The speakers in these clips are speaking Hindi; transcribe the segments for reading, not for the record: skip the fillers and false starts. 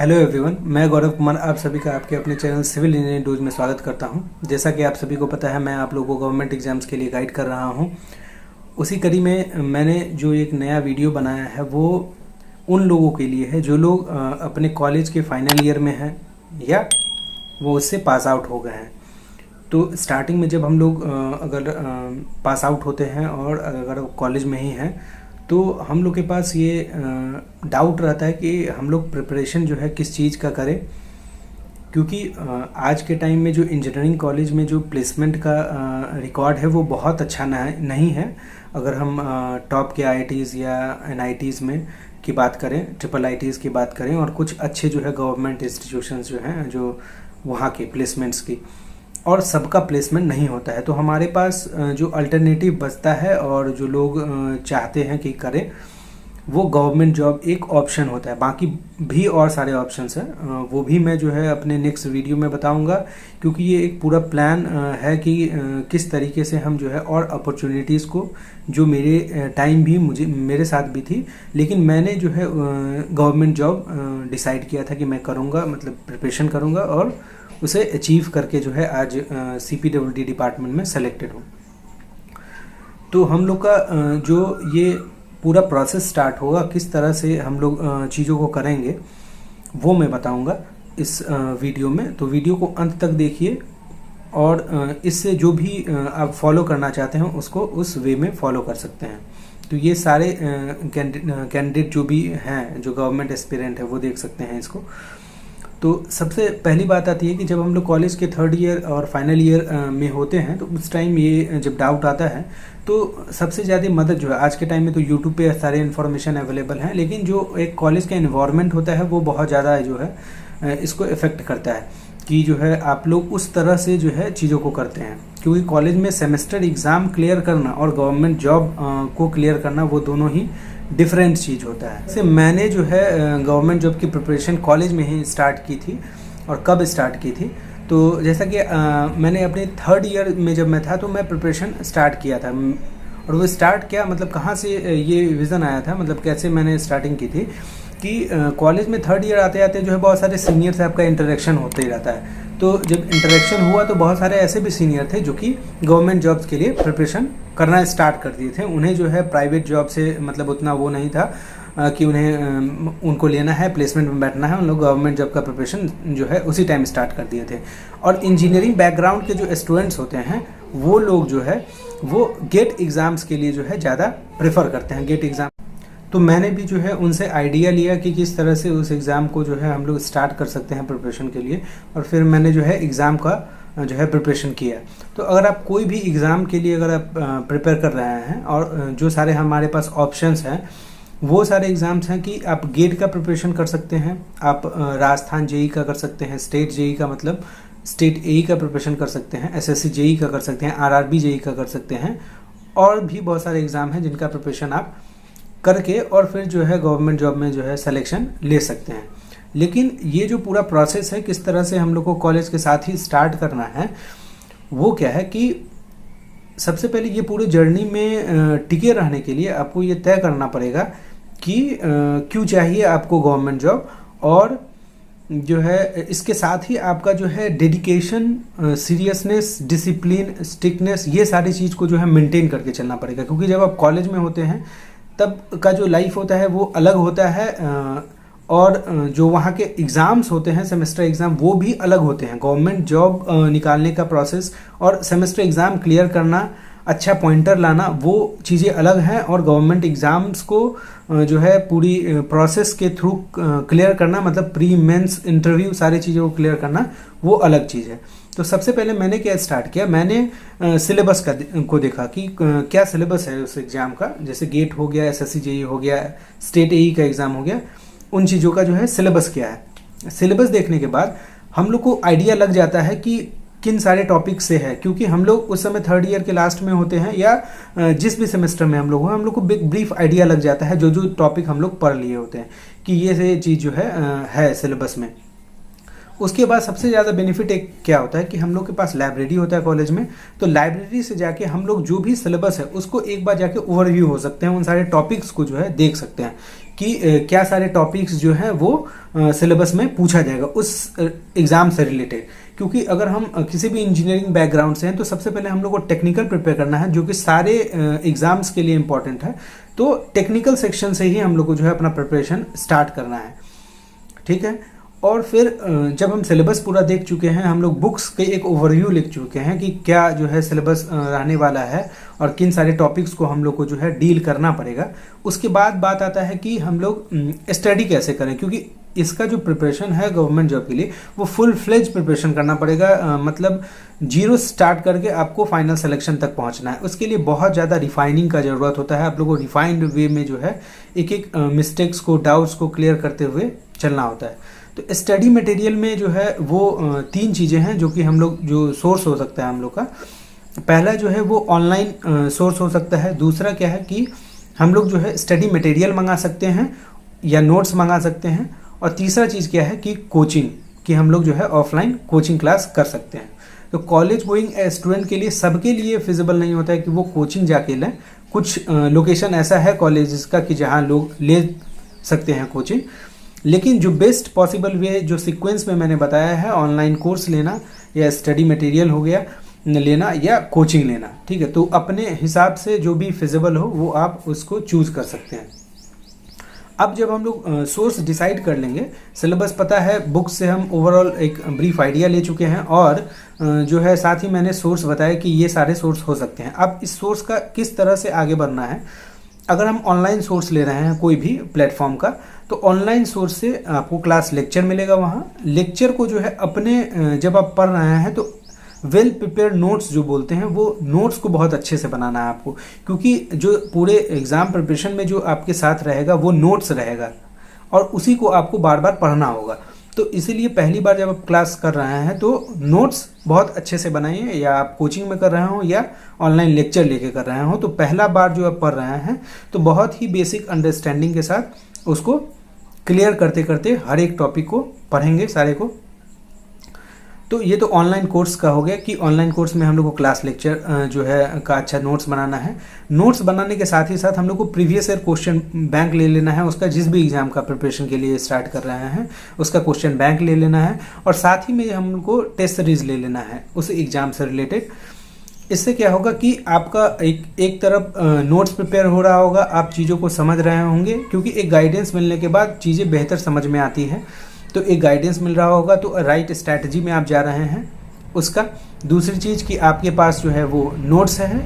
हेलो एवरीवन, मैं गौरव कुमार आप सभी का आपके अपने चैनल सिविल इंजीनियरिंग डोज में स्वागत करता हूं। जैसा कि आप सभी को पता है, मैं आप लोगों को गवर्नमेंट एग्जाम्स के लिए गाइड कर रहा हूं। उसी कड़ी में मैंने जो एक नया वीडियो बनाया है वो उन लोगों के लिए है जो लोग अपने कॉलेज के फाइनल ईयर में हैं या वो उससे पास आउट हो गए हैं। तो स्टार्टिंग में जब हम लोग अगर पास आउट होते हैं और अगर कॉलेज में ही हैं तो हम लोग के पास ये डाउट रहता है कि हम लोग प्रिपरेशन जो है किस चीज़ का करें, क्योंकि आज के टाइम में जो इंजीनियरिंग कॉलेज में जो प्लेसमेंट का रिकॉर्ड है वो बहुत अच्छा नहीं है। अगर हम टॉप के आईआईटीज़ या एनआईटीज़ में की बात करें, ट्रिपल आईटीज़ की बात करें और कुछ अच्छे जो है गवर्नमेंट इंस्टीट्यूशंस जो हैं जो वहाँ के प्लेसमेंट्स की, और सबका प्लेसमेंट नहीं होता है। तो हमारे पास जो अल्टरनेटिव बचता है और जो लोग चाहते हैं कि करें वो गवर्नमेंट जॉब एक ऑप्शन होता है। बाकी भी और सारे ऑप्शंस हैं, वो भी मैं जो है अपने नेक्स्ट वीडियो में बताऊंगा, क्योंकि ये एक पूरा प्लान है कि किस तरीके से हम जो है और अपॉर्चुनिटीज़ को, जो मेरे टाइम भी मेरे साथ भी थी, लेकिन मैंने जो है गवर्नमेंट जॉब डिसाइड किया था कि मैं करूँगा, मतलब प्रिपरेशन करूँगा और उसे अचीव करके जो है आज CPWD डिपार्टमेंट में सेलेक्टेड हूँ। तो हम लोग का जो ये पूरा प्रोसेस स्टार्ट होगा, किस तरह से हम लोग चीज़ों को करेंगे वो मैं बताऊंगा इस वीडियो में। तो वीडियो को अंत तक देखिए और इससे जो भी आप फॉलो करना चाहते हैं उसको उस वे में फॉलो कर सकते हैं। तो ये सारे कैंडिडेट जो भी हैं, जो गवर्नमेंट एस्पिरेंट है, वो देख सकते हैं इसको। तो सबसे पहली बात आती है कि जब हम लोग कॉलेज के थर्ड ईयर और फाइनल ईयर में होते हैं तो उस टाइम ये जब डाउट आता है तो सबसे ज़्यादा मदद जो है, आज के टाइम में तो यूट्यूब पे सारे इन्फॉर्मेशन अवेलेबल हैं, लेकिन जो एक कॉलेज का इन्वायरमेंट होता है वो बहुत ज़्यादा जो है इसको इफ़ेक्ट करता है कि जो है आप लोग उस तरह से जो है चीज़ों को करते हैं। क्योंकि कॉलेज में सेमेस्टर एग्ज़ाम क्लियर करना और गवर्नमेंट जॉब को क्लियर करना वो दोनों ही डिफरेंट चीज़ होता है। जैसे मैंने जो है गवर्नमेंट जॉब की प्रिपरेशन कॉलेज में ही स्टार्ट की थी। और कब स्टार्ट की थी, तो जैसा कि मैंने अपने थर्ड ईयर में जब मैं था तो मैं प्रिपरेशन स्टार्ट किया था। और वो स्टार्ट क्या, मतलब कहाँ से ये विज़न आया था, मतलब कैसे मैंने स्टार्टिंग की थी कि कॉलेज में थर्ड ईयर आते आते जो है बहुत सारे सीनियर से आपका इंटरेक्शन होते ही रहता है। तो जब इंटरेक्शन हुआ तो बहुत सारे ऐसे भी सीनियर थे जो कि गवर्नमेंट जॉब्स के लिए प्रिपरेशन करना स्टार्ट कर दिए थे। उन्हें जो है प्राइवेट जॉब से मतलब उतना वो नहीं था कि उनको लेना है, प्लेसमेंट में बैठना है। उन लोग गवर्नमेंट जॉब का प्रिपरेशन जो है उसी टाइम स्टार्ट कर दिए थे। और इंजीनियरिंग बैकग्राउंड के जो स्टूडेंट्स होते हैं वो लोग जो है वो गेट एग्ज़ाम्स के लिए जो है ज़्यादा प्रेफर करते हैं, गेट एग्ज़ाम। तो मैंने भी जो है उनसे आइडिया लिया कि किस तरह से उस एग्ज़ाम को जो है हम लोग स्टार्ट कर सकते हैं प्रिपरेशन के लिए, और फिर मैंने जो है एग्ज़ाम का जो है प्रिपरेशन किया। तो अगर आप कोई भी एग्ज़ाम के लिए अगर आप प्रिपेयर कर रहे हैं, और जो सारे हमारे पास ऑप्शंस हैं वो सारे एग्ज़ाम्स हैं कि आप गेट का प्रिपरेशन कर सकते हैं, आप राजस्थान जेई का कर सकते हैं, स्टेट जेई का मतलब स्टेट एई का प्रिपरेशन कर सकते हैं, SSC जेई का कर सकते हैं, RRB जेई का कर सकते हैं, और भी बहुत सारे एग्ज़ाम हैं जिनका प्रिपरेशन आप करके और फिर जो है गवर्नमेंट जॉब में जो है सिलेक्शन ले सकते हैं। लेकिन ये जो पूरा प्रोसेस है, किस तरह से हम लोग को कॉलेज के साथ ही स्टार्ट करना है, वो क्या है कि सबसे पहले ये पूरी जर्नी में टिके रहने के लिए आपको ये तय करना पड़ेगा कि क्यों चाहिए आपको गवर्नमेंट जॉब, और जो है इसके साथ ही आपका जो है डेडिकेशन, सीरियसनेस, डिसिप्लिन, स्ट्रिक्टनेस, ये सारी चीज़ को जो है मेंटेन करके चलना पड़ेगा। क्योंकि जब आप कॉलेज में होते हैं तब का जो लाइफ होता है वो अलग होता है, और जो वहाँ के एग्ज़ाम्स होते हैं, सेमेस्टर एग्ज़ाम, वो भी अलग होते हैं। गवर्नमेंट जॉब निकालने का प्रोसेस और सेमेस्टर एग्ज़ाम क्लियर करना, अच्छा पॉइंटर लाना, वो चीज़ें अलग हैं, और गवर्नमेंट एग्ज़ाम्स को जो है पूरी प्रोसेस के थ्रू क्लियर करना, मतलब प्री मेंस इंटरव्यू सारी चीज़ों को क्लियर करना, वो अलग चीज़ है। तो सबसे पहले मैंने क्या स्टार्ट किया, मैंने सिलेबस को देखा कि क्या सिलेबस है उस एग्ज़ाम का। जैसे गेट हो गया, SSC जेई हो गया, स्टेट एई का एग्ज़ाम हो गया, उन चीज़ों का जो है सिलेबस क्या है। सिलेबस देखने के बाद हम लोग को आइडिया लग जाता है कि किन सारे टॉपिक से है, क्योंकि हम लोग उस समय थर्ड ईयर के लास्ट में होते हैं या जिस भी सेमेस्टर में हम लोग हैं, हम लोग को ब्रीफ आइडिया लग जाता है जो जो टॉपिक हम लोग पढ़ लिए होते हैं कि ये चीज़ जो है सिलेबस में। उसके बाद सबसे ज़्यादा बेनिफिट एक क्या होता है कि हम लोग के पास लाइब्रेरी होता है कॉलेज में। तो लाइब्रेरी से जाके हम लोग जो भी सिलेबस है उसको एक बार जाके ओवरव्यू हो सकते हैं, उन सारे टॉपिक्स को जो है देख सकते हैं। कि क्या सारे टॉपिक्स जो हैं वो सिलेबस में पूछा जाएगा उस एग्ज़ाम से रिलेटेड। क्योंकि अगर हम किसी भी इंजीनियरिंग बैकग्राउंड से हैं तो सबसे पहले हम लोग को टेक्निकल प्रिपेयर करना है, जो कि सारे एग्ज़ाम्स के लिए इम्पॉर्टेंट है। तो टेक्निकल सेक्शन से ही हम लोग को जो है अपना प्रिपरेशन स्टार्ट करना है, ठीक है। और फिर जब हम सिलेबस पूरा देख चुके हैं, हम लोग बुक्स के एक ओवरव्यू लिख चुके हैं कि क्या जो है सिलेबस रहने वाला है और किन सारे टॉपिक्स को हम लोग को जो है डील करना पड़ेगा। उसके बाद बात आता है कि हम लोग स्टडी कैसे करें, क्योंकि इसका जो प्रिपरेशन है गवर्नमेंट जॉब के लिए वो फुल फ्लेज प्रिपरेशन करना पड़ेगा। मतलब जीरो स्टार्ट करके आपको फाइनल सिलेक्शन तक पहुंचना है। उसके लिए बहुत ज़्यादा रिफाइनिंग का ज़रूरत होता है। आप लोगों को रिफाइंड वे में जो है एक एक मिस्टेक्स को, डाउट्स को क्लियर करते हुए चलना होता है। तो स्टडी मटेरियल में जो है वो 3 चीज़ें हैं जो कि हम लोग, जो सोर्स हो सकता है हम लोग का। पहला जो है वो ऑनलाइन सोर्स हो सकता है। दूसरा क्या है कि हम लोग जो है स्टडी मटेरियल मंगा सकते हैं या नोट्स मंगा सकते हैं। और तीसरा चीज़ क्या है कि कोचिंग, कि हम लोग जो है ऑफलाइन कोचिंग क्लास कर सकते हैं। तो कॉलेज गोइंग स्टूडेंट के लिए, सबके लिए फिजिबल नहीं होता है कि वो कोचिंग जाके लें। कुछ लोकेशन ऐसा है कॉलेजेस का कि जहाँ लोग ले सकते हैं कोचिंग, लेकिन जो बेस्ट पॉसिबल वे जो सीक्वेंस में मैंने बताया है, ऑनलाइन कोर्स लेना या स्टडी मटेरियल हो गया लेना या कोचिंग लेना, ठीक है। तो अपने हिसाब से जो भी फिजिबल हो वो आप उसको चूज कर सकते हैं। अब जब हम लोग सोर्स डिसाइड कर लेंगे, सिलेबस पता है, बुक से हम ओवरऑल एक ब्रीफ आइडिया ले चुके हैं और जो है साथ ही मैंने सोर्स बताया कि ये सारे सोर्स हो सकते हैं। अब इस सोर्स का किस तरह से आगे बढ़ना है। अगर हम ऑनलाइन सोर्स ले रहे हैं कोई भी प्लेटफॉर्म का, तो ऑनलाइन सोर्स से आपको क्लास लेक्चर मिलेगा। वहाँ लेक्चर को जो है अपने जब आप पढ़ रहे हैं तो वेल प्रिपेयर्ड नोट्स जो बोलते हैं, वो नोट्स को बहुत अच्छे से बनाना है आपको, क्योंकि जो पूरे एग्ज़ाम प्रिपरेशन में जो आपके साथ रहेगा वो नोट्स रहेगा और उसी को आपको बार बार पढ़ना होगा। तो इसीलिए पहली बार जब आप क्लास कर रहे हैं तो नोट्स बहुत अच्छे से बनाइए, या आप कोचिंग में कर रहे हो या ऑनलाइन लेक्चर लेके कर रहे हो। तो पहला बार जो आप पढ़ रहे हैं तो बहुत ही बेसिक अंडरस्टैंडिंग के साथ उसको क्लियर करते करते हर एक टॉपिक को पढ़ेंगे सारे को। तो ये तो ऑनलाइन कोर्स का हो गया कि ऑनलाइन कोर्स में हम लोग को क्लास लेक्चर जो है का अच्छा नोट्स बनाना है। नोट्स बनाने के साथ ही साथ हम लोग को प्रीवियस ईयर क्वेश्चन बैंक ले लेना है उसका, जिस भी एग्जाम का प्रिपरेशन के लिए स्टार्ट कर रहे हैं उसका क्वेश्चन बैंक ले लेना है। और साथ ही में हम लोग को टेस्ट सीरीज ले लेना है उस एग्जाम से रिलेटेड। इससे क्या होगा कि आपका एक तरफ नोट्स प्रिपेयर हो रहा होगा, आप चीज़ों को समझ रहे होंगे, क्योंकि एक गाइडेंस मिलने के बाद चीज़ें बेहतर समझ में आती है। तो एक गाइडेंस मिल रहा होगा तो राइट स्ट्रैटेजी में आप जा रहे हैं उसका। दूसरी चीज़ कि आपके पास जो है वो नोट्स है,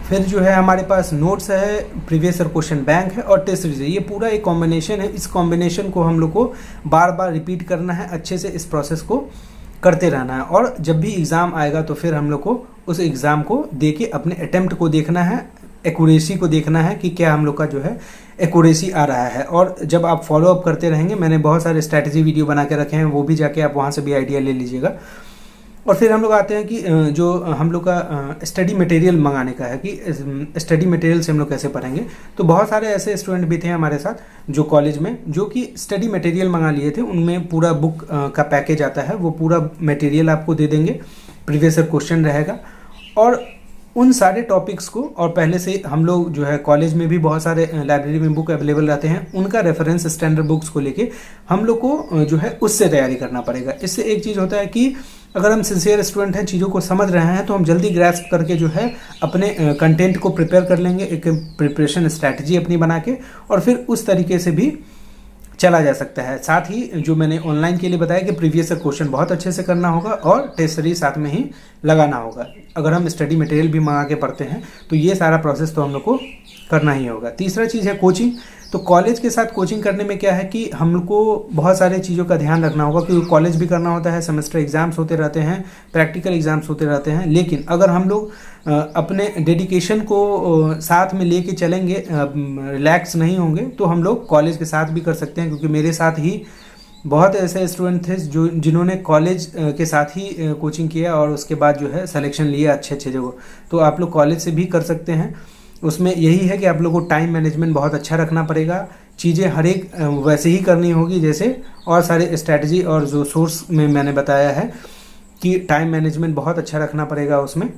फिर जो है हमारे पास नोट्स है, प्रीवियस ईयर क्वेश्चन बैंक है और टेस्ट सीरीज है। ये पूरा एक कॉम्बिनेशन है। इस कॉम्बिनेशन को हम लोग को बार बार रिपीट करना है, अच्छे से इस प्रोसेस को करते रहना है। और जब भी एग्ज़ाम आएगा तो फिर हम लोग को उस एग्ज़ाम को दे के अपने अटेम्प्ट को देखना है, एक्यूरेसी को देखना है कि क्या हम लोग का जो है एक्यूरेसी आ रहा है। और जब आप फॉलो अप करते रहेंगे, मैंने बहुत सारे स्ट्रैटेजी वीडियो बना के रखे हैं, वो भी जाके आप वहाँ से भी आइडिया ले लीजिएगा। और फिर हम लोग आते हैं कि जो हम लोग का स्टडी मटेरियल मंगाने का है कि स्टडी मटेरियल से हम लोग कैसे पढ़ेंगे। तो बहुत सारे ऐसे स्टूडेंट भी थे हमारे साथ जो कॉलेज में जो कि स्टडी मटेरियल मंगा लिए थे। उनमें पूरा बुक का पैकेज आता है, वो पूरा मटेरियल आपको दे देंगे, प्रीवियस ईयर क्वेश्चन रहेगा और उन सारे टॉपिक्स को। और पहले से हम लोग जो है कॉलेज में भी बहुत सारे लाइब्रेरी में बुक अवेलेबल रहते हैं, उनका रेफरेंस स्टैंडर्ड बुक्स को लेके हम लोग को जो है उससे तैयारी करना पड़ेगा। इससे एक चीज़ होता है कि अगर हम सिंसियर स्टूडेंट हैं, चीज़ों को समझ रहे हैं, तो हम जल्दी ग्रैस्प करके जो है अपने कंटेंट को प्रिपेयर कर लेंगे, एक प्रिपरेशन स्ट्रैटेजी अपनी बना के, और फिर उस तरीके से भी चला जा सकता है। साथ ही जो मैंने ऑनलाइन के लिए बताया कि प्रीवियस ईयर क्वेश्चन बहुत अच्छे से करना होगा और टेस्ट सीरीज साथ में ही लगाना होगा। अगर हम स्टडी मटेरियल भी मंगा के पढ़ते हैं तो ये सारा प्रोसेस तो हम लोग को करना ही होगा। तीसरा चीज़ है कोचिंग। तो कॉलेज के साथ कोचिंग करने में क्या है कि हम लोग को बहुत सारे चीज़ों का ध्यान रखना होगा, क्योंकि कॉलेज भी करना होता है, सेमेस्टर एग्जाम्स होते रहते हैं, प्रैक्टिकल एग्जाम्स होते रहते हैं। लेकिन अगर हम लोग अपने डेडिकेशन को साथ में लेके चलेंगे, रिलैक्स नहीं होंगे, तो हम लोग कॉलेज के साथ भी कर सकते हैं। क्योंकि मेरे साथ ही बहुत ऐसे स्टूडेंट थे जिन्होंने कॉलेज के साथ ही कोचिंग किया और उसके बाद जो है सिलेक्शन लिया अच्छे अच्छे जगह। तो आप लोग कॉलेज से भी कर सकते हैं। उसमें यही है कि आप लोगों को टाइम मैनेजमेंट बहुत अच्छा रखना पड़ेगा, चीज़ें हर एक वैसे ही करनी होगी जैसे और सारे स्ट्रैटेजी और जो सोर्स में मैंने बताया है कि टाइम मैनेजमेंट बहुत अच्छा रखना पड़ेगा उसमें।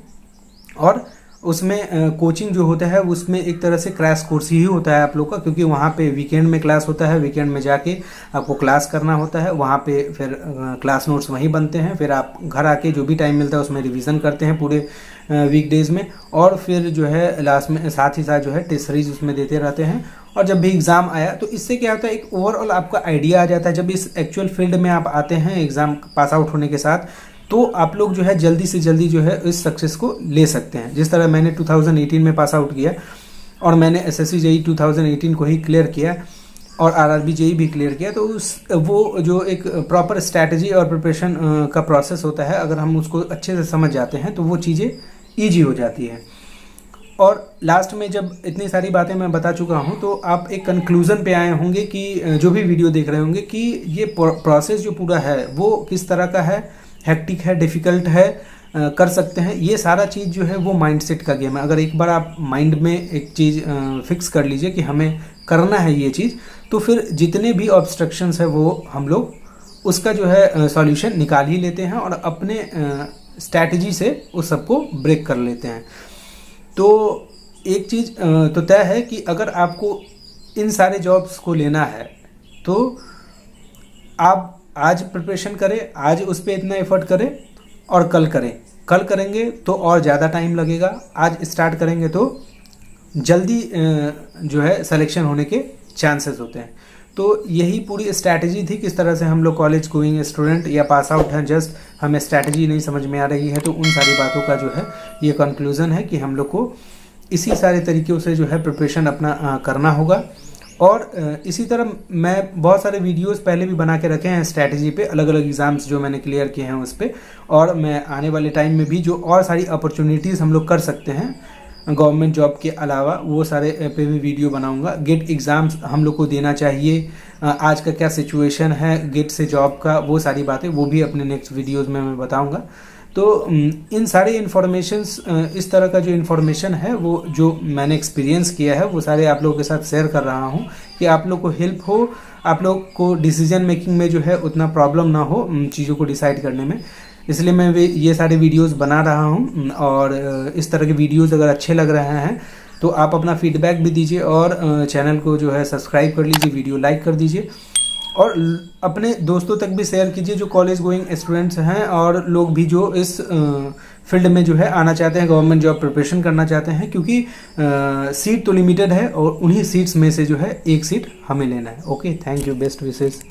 और उसमें कोचिंग जो होता है उसमें एक तरह से क्रैश कोर्स ही होता है आप लोग का, क्योंकि वहाँ पे वीकेंड में क्लास होता है, वीकेंड में जाके आपको क्लास करना होता है, वहाँ पे फिर क्लास नोट्स वहीं बनते हैं, फिर आप घर आके जो भी टाइम मिलता है उसमें रिवीजन करते हैं पूरे वीकडेज में, और फिर जो है लास्ट में साथ ही साथ जो है टेस्ट सीरीज उसमें देते रहते हैं। और जब भी एग्ज़ाम आया तो इससे क्या होता है, एक ओवरऑल आपका आइडिया आ जाता है। जब इस एक्चुअल फील्ड में आप आते हैं एग्ज़ाम पास आउट होने के साथ, तो आप लोग जो है जल्दी से जल्दी जो है इस सक्सेस को ले सकते हैं। जिस तरह मैंने 2018 में पास आउट किया और मैंने एसएससी जेईई 2018 को ही क्लियर किया और आरआरबी जेईई भी क्लियर किया, तो वो जो एक प्रॉपर स्ट्रैटेजी और प्रिपरेशन का प्रोसेस होता है, अगर हम उसको अच्छे से समझ जाते हैं तो वो चीज़ें ईजी हो जाती है। और लास्ट में जब इतनी सारी बातें मैं बता चुका हूँ तो आप एक कंक्लूज़न पे आए होंगे कि जो भी वीडियो देख रहे होंगे कि ये प्रोसेस जो पूरा है वो किस तरह का है, हेक्टिक है, डिफ़िकल्ट है, कर सकते हैं। ये सारा चीज़ जो है वो माइंडसेट का गेम है। अगर एक बार आप माइंड में एक चीज़ फिक्स कर लीजिए कि हमें करना है ये चीज़, तो फिर जितने भी ऑब्स्ट्रक्शंस है वो हम लोग उसका जो है सॉल्यूशन निकाल ही लेते हैं और अपने स्ट्रैटेजी से उस सबको ब्रेक कर लेते हैं। तो एक चीज़ तो तय है कि अगर आपको इन सारे जॉब्स को लेना है तो आप आज प्रिपरेशन करें, आज उस पर इतना एफर्ट करें और कल करें। कल करेंगे तो और ज़्यादा टाइम लगेगा, आज स्टार्ट करेंगे तो जल्दी जो है सिलेक्शन होने के चांसेस होते हैं। तो यही पूरी स्ट्रैटेजी थी, किस तरह से हम लोग कॉलेज गोइंग स्टूडेंट या पास आउट हैं, जस्ट हमें स्ट्रैटेजी नहीं समझ में आ रही है, तो उन सारी बातों का जो है ये कंक्लूज़न है कि हम लोग को इसी सारे तरीक़ों से जो है प्रिपरेशन अपना करना होगा। और इसी तरह मैं बहुत सारे वीडियोस पहले भी बना के रखे हैं स्ट्रैटेजी पे, अलग अलग एग्ज़ाम्स जो मैंने क्लियर किए हैं उस पर, और मैं आने वाले टाइम में भी जो और सारी अपॉर्चुनिटीज़ हम लोग कर सकते हैं गवर्नमेंट जॉब के अलावा, वो सारे पे भी वीडियो बनाऊंगा। गेट एग्ज़ाम्स हम लोग को देना चाहिए, आज का क्या सिचुएशन है गेट से जॉब का, वो सारी बातें वो भी अपने नेक्स्ट वीडियोस में मैं बताऊंगा। तो इन सारे इन्फॉर्मेशंस, इस तरह का जो इन्फॉर्मेशन है वो जो मैंने एक्सपीरियंस किया है वो सारे आप लोगों के साथ शेयर कर रहा हूँ कि आप लोग को हेल्प हो, आप लोग को डिसीजन मेकिंग में जो है उतना प्रॉब्लम ना हो चीज़ों को डिसाइड करने में। इसलिए मैं ये सारे वीडियोस बना रहा हूँ। और इस तरह के वीडियोस अगर अच्छे लग रहे हैं तो आप अपना फीडबैक भी दीजिए और चैनल को जो है सब्सक्राइब कर लीजिए, वीडियो लाइक कर दीजिए और अपने दोस्तों तक भी शेयर कीजिए जो कॉलेज गोइंग स्टूडेंट्स हैं और लोग भी जो इस फील्ड में जो है आना चाहते हैं, गवर्नमेंट जॉब प्रिपरेशन करना चाहते हैं, क्योंकि सीट तो लिमिटेड है और उन्हीं सीट्स में से जो है एक सीट हमें लेना है। Okay, thank you, best wishes.